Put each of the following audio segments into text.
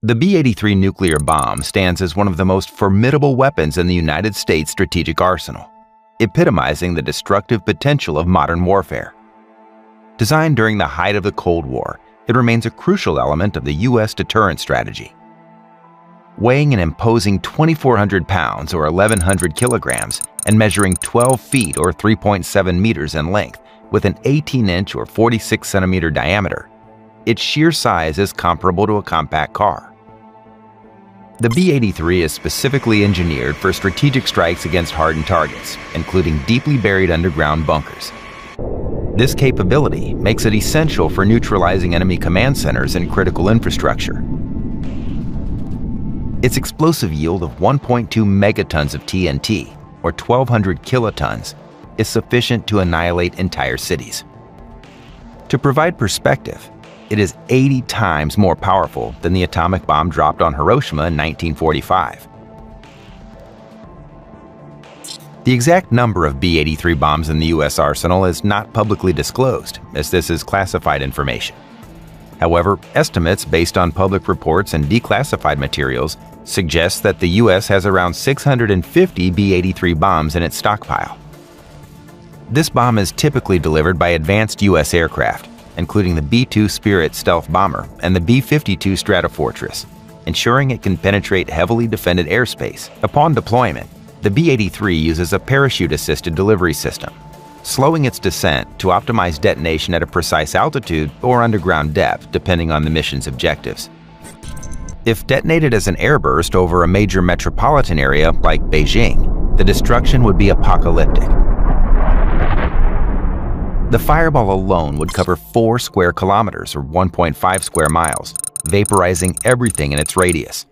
The B-83 nuclear bomb stands as one of the most formidable weapons in the United States strategic arsenal, epitomizing the destructive potential of modern warfare. Designed during the height of the Cold War, it remains a crucial element of the U.S. deterrent strategy. Weighing an imposing 2,400 pounds or 1,100 kilograms and measuring 12 feet or 3.7 meters in length with an 18-inch or 46-centimeter diameter, its sheer size is comparable to a compact car. The B-83 is specifically engineered for strategic strikes against hardened targets, including deeply buried underground bunkers. This capability makes it essential for neutralizing enemy command centers and critical infrastructure. Its explosive yield of 1.2 megatons of TNT, or 1,200 kilotons, is sufficient to annihilate entire cities. To provide perspective, it is 80 times more powerful than the atomic bomb dropped on Hiroshima in 1945. The exact number of B-83 bombs in the U.S. arsenal is not publicly disclosed, as this is classified information. However, estimates based on public reports and declassified materials suggest that the U.S. has around 650 B-83 bombs in its stockpile. This bomb is typically delivered by advanced U.S. aircraft, including the B-2 Spirit stealth bomber and the B-52 Stratofortress, ensuring it can penetrate heavily defended airspace. Upon deployment, the B-83 uses a parachute-assisted delivery system, slowing its descent to optimize detonation at a precise altitude or underground depth depending on the mission's objectives. If detonated as an airburst over a major metropolitan area like Beijing, the destruction would be apocalyptic. The fireball alone would cover 4 square kilometers or 1.5 square miles, vaporizing everything in its radius.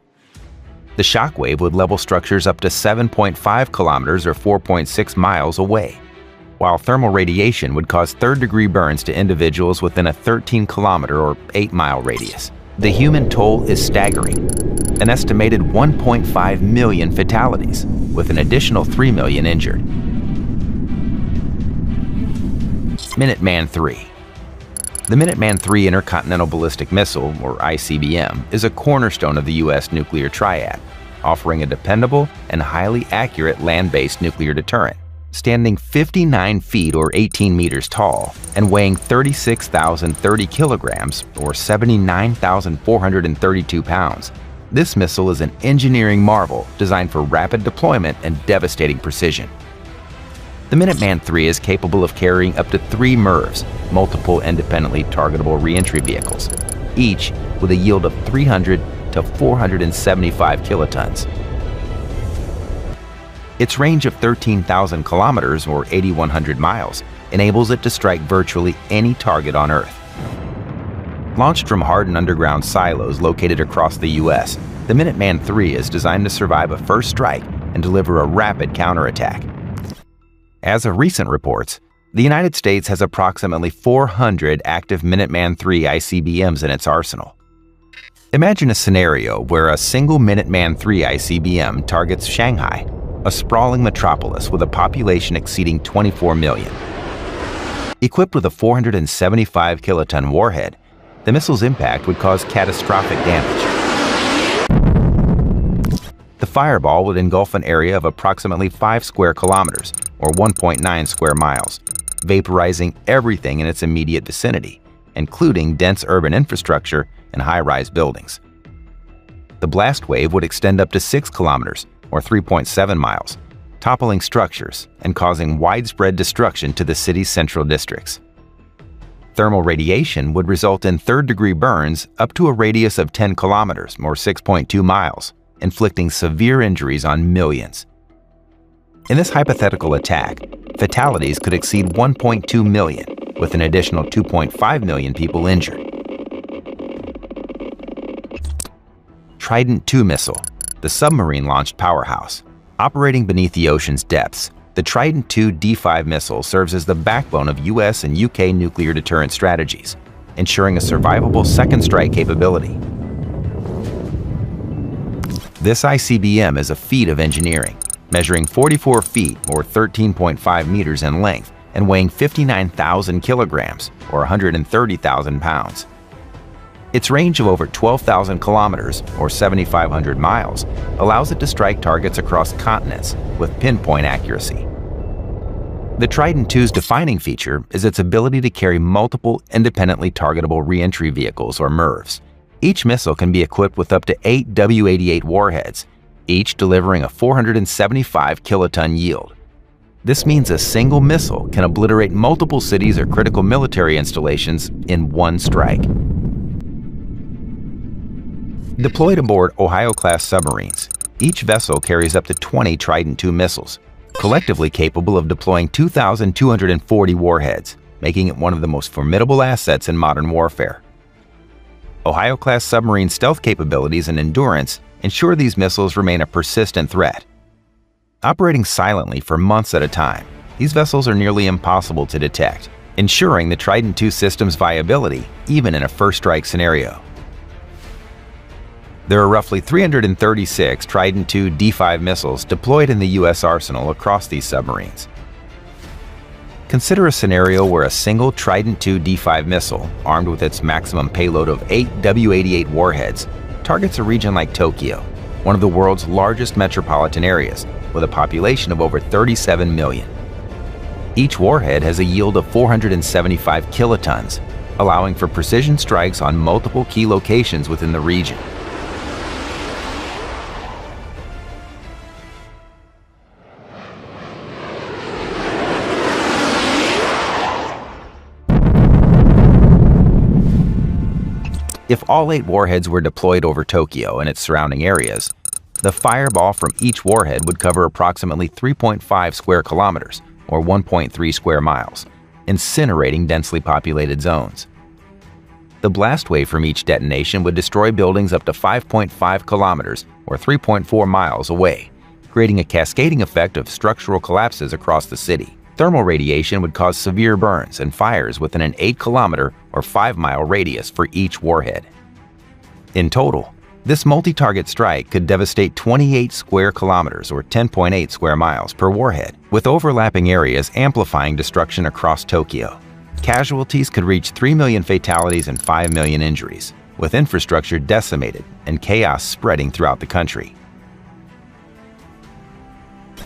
The shockwave would level structures up to 7.5 kilometers or 4.6 miles away, while thermal radiation would cause third-degree burns to individuals within a 13-kilometer or 8-mile radius. The human toll is staggering, an estimated 1.5 million fatalities, with an additional 3 million injured. Minuteman III. The Minuteman III Intercontinental Ballistic Missile, or ICBM, is a cornerstone of the U.S. nuclear triad, offering a dependable and highly accurate land-based nuclear deterrent. Standing 59 feet or 18 meters tall and weighing 36,030 kilograms or 79,432 pounds, this missile is an engineering marvel designed for rapid deployment and devastating precision. The Minuteman III is capable of carrying up to 3 MIRVs, multiple independently targetable reentry vehicles, each with a yield of 300 to 475 kilotons. Its range of 13,000 kilometers or 8,100 miles enables it to strike virtually any target on Earth. Launched from hardened underground silos located across the U.S., the Minuteman III is designed to survive a first strike and deliver a rapid counterattack. As of recent reports, the United States has approximately 400 active Minuteman III ICBMs in its arsenal. Imagine a scenario where a single Minuteman III ICBM targets Shanghai, a sprawling metropolis with a population exceeding 24 million. Equipped with a 475 kiloton warhead, the missile's impact would cause catastrophic damage. The fireball would engulf an area of approximately 5 square kilometers, or 1.9 square miles, vaporizing everything in its immediate vicinity, including dense urban infrastructure and high-rise buildings. The blast wave would extend up to 6 kilometers, or 3.7 miles, toppling structures and causing widespread destruction to the city's central districts. Thermal radiation would result in third-degree burns up to a radius of 10 kilometers, or 6.2 miles, inflicting severe injuries on millions. In this hypothetical attack, fatalities could exceed 1.2 million, with an additional 2.5 million people injured. Trident II missile, the submarine-launched powerhouse. Operating beneath the ocean's depths, the Trident II D5 missile serves as the backbone of US and UK nuclear deterrent strategies, ensuring a survivable second strike capability. This ICBM is a feat of engineering, measuring 44 feet or 13.5 meters in length and weighing 59,000 kilograms or 130,000 pounds. Its range of over 12,000 kilometers, or 7,500 miles, allows it to strike targets across continents with pinpoint accuracy. The Trident II's defining feature is its ability to carry multiple independently targetable reentry vehicles, or MIRVs. Each missile can be equipped with up to 8 W-88 warheads, each delivering a 475 kiloton yield. This means a single missile can obliterate multiple cities or critical military installations in one strike. Deployed aboard Ohio-class submarines, each vessel carries up to 20 Trident II missiles, collectively capable of deploying 2,240 warheads, making it one of the most formidable assets in modern warfare. Ohio-class submarine stealth capabilities and endurance ensure these missiles remain a persistent threat. Operating silently for months at a time, these vessels are nearly impossible to detect, ensuring the Trident II system's viability even in a first strike scenario. There are roughly 336 Trident II D5 missiles deployed in the U.S. arsenal across these submarines. Consider a scenario where a single Trident II D5 missile, armed with its maximum payload of 8 W-88 warheads, targets a region like Tokyo, one of the world's largest metropolitan areas, with a population of over 37 million. Each warhead has a yield of 475 kilotons, allowing for precision strikes on multiple key locations within the region. If all 8 warheads were deployed over Tokyo and its surrounding areas, the fireball from each warhead would cover approximately 3.5 square kilometers, or 1.3 square miles, incinerating densely populated zones. The blast wave from each detonation would destroy buildings up to 5.5 kilometers, or 3.4 miles away, creating a cascading effect of structural collapses across the city. Thermal radiation would cause severe burns and fires within an 8-kilometer or 5-mile radius for each warhead. In total, this multi-target strike could devastate 28 square kilometers or 10.8 square miles per warhead, with overlapping areas amplifying destruction across Tokyo. Casualties could reach 3 million fatalities and 5 million injuries, with infrastructure decimated and chaos spreading throughout the country.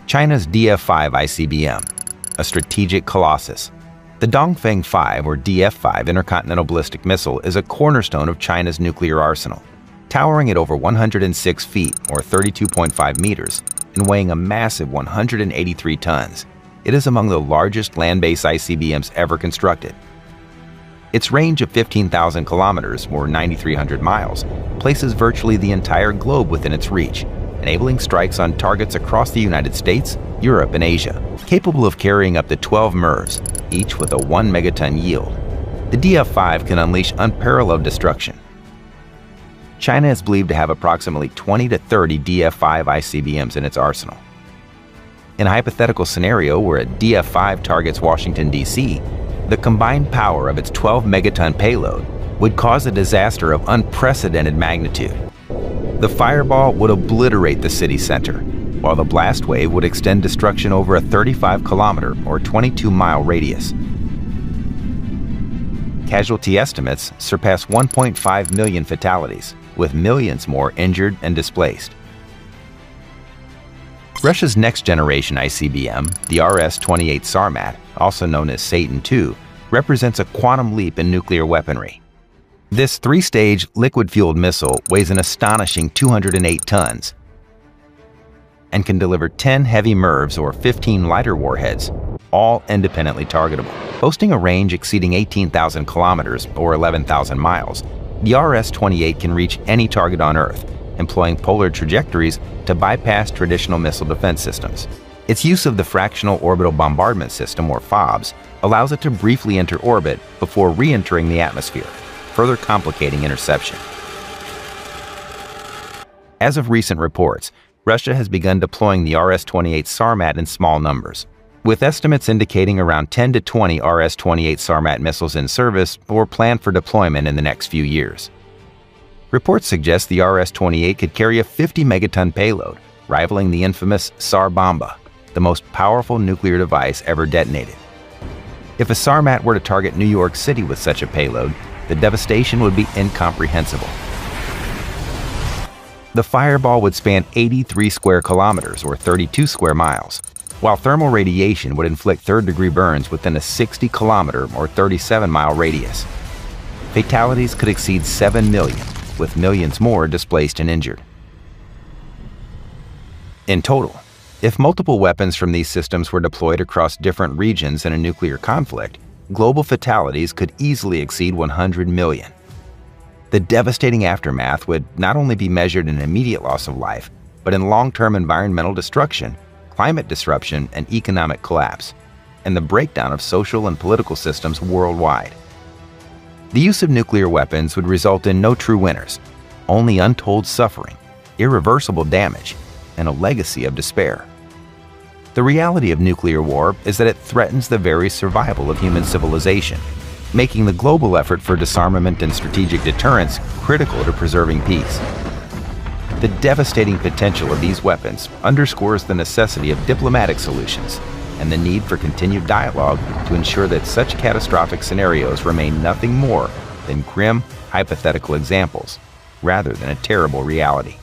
China's DF-5 ICBM, a strategic colossus. The Dongfeng 5 or DF-5 intercontinental ballistic missile is a cornerstone of China's nuclear arsenal. Towering at over 106 feet or 32.5 meters and weighing a massive 183 tons, it is among the largest land-based ICBMs ever constructed. Its range of 15,000 kilometers or 9,300 miles places virtually the entire globe within its reach, enabling strikes on targets across the United States, Europe, and Asia. Capable of carrying up to 12 MIRVs, each with a 1 megaton yield, the DF-5 can unleash unparalleled destruction. China is believed to have approximately 20 to 30 DF-5 ICBMs in its arsenal. In a hypothetical scenario where a DF-5 targets Washington, D.C., the combined power of its 12 megaton payload would cause a disaster of unprecedented magnitude. The fireball would obliterate the city center, while the blast wave would extend destruction over a 35-kilometer or 22-mile radius. Casualty estimates surpass 1.5 million fatalities, with millions more injured and displaced. Russia's next-generation ICBM, the RS-28 Sarmat, also known as Satan II, represents a quantum leap in nuclear weaponry. This 3-stage liquid-fueled missile weighs an astonishing 208 tons and can deliver 10 heavy MIRVs or 15 lighter warheads, all independently targetable. Boasting a range exceeding 18,000 kilometers or 11,000 miles, the RS-28 can reach any target on Earth, employing polar trajectories to bypass traditional missile defense systems. Its use of the Fractional Orbital Bombardment System, or FOBS, allows it to briefly enter orbit before re-entering the atmosphere, further complicating interception. As of recent reports, Russia has begun deploying the RS-28 Sarmat in small numbers, with estimates indicating around 10 to 20 RS-28 Sarmat missiles in service or planned for deployment in the next few years. Reports suggest the RS-28 could carry a 50-megaton payload, rivaling the infamous Tsar Bomba, the most powerful nuclear device ever detonated. If a Sarmat were to target New York City with such a payload, the devastation would be incomprehensible. The fireball would span 83 square kilometers or 32 square miles, while thermal radiation would inflict third-degree burns within a 60-kilometer or 37-mile radius. Fatalities could exceed 7 million, with millions more displaced and injured. In total, if multiple weapons from these systems were deployed across different regions in a nuclear conflict, global fatalities could easily exceed 100 million. The devastating aftermath would not only be measured in immediate loss of life, but in long-term environmental destruction, climate disruption, and economic collapse, and the breakdown of social and political systems worldwide. The use of nuclear weapons would result in no true winners, only untold suffering, irreversible damage, and a legacy of despair. The reality of nuclear war is that it threatens the very survival of human civilization, making the global effort for disarmament and strategic deterrence critical to preserving peace. The devastating potential of these weapons underscores the necessity of diplomatic solutions and the need for continued dialogue to ensure that such catastrophic scenarios remain nothing more than grim, hypothetical examples, rather than a terrible reality.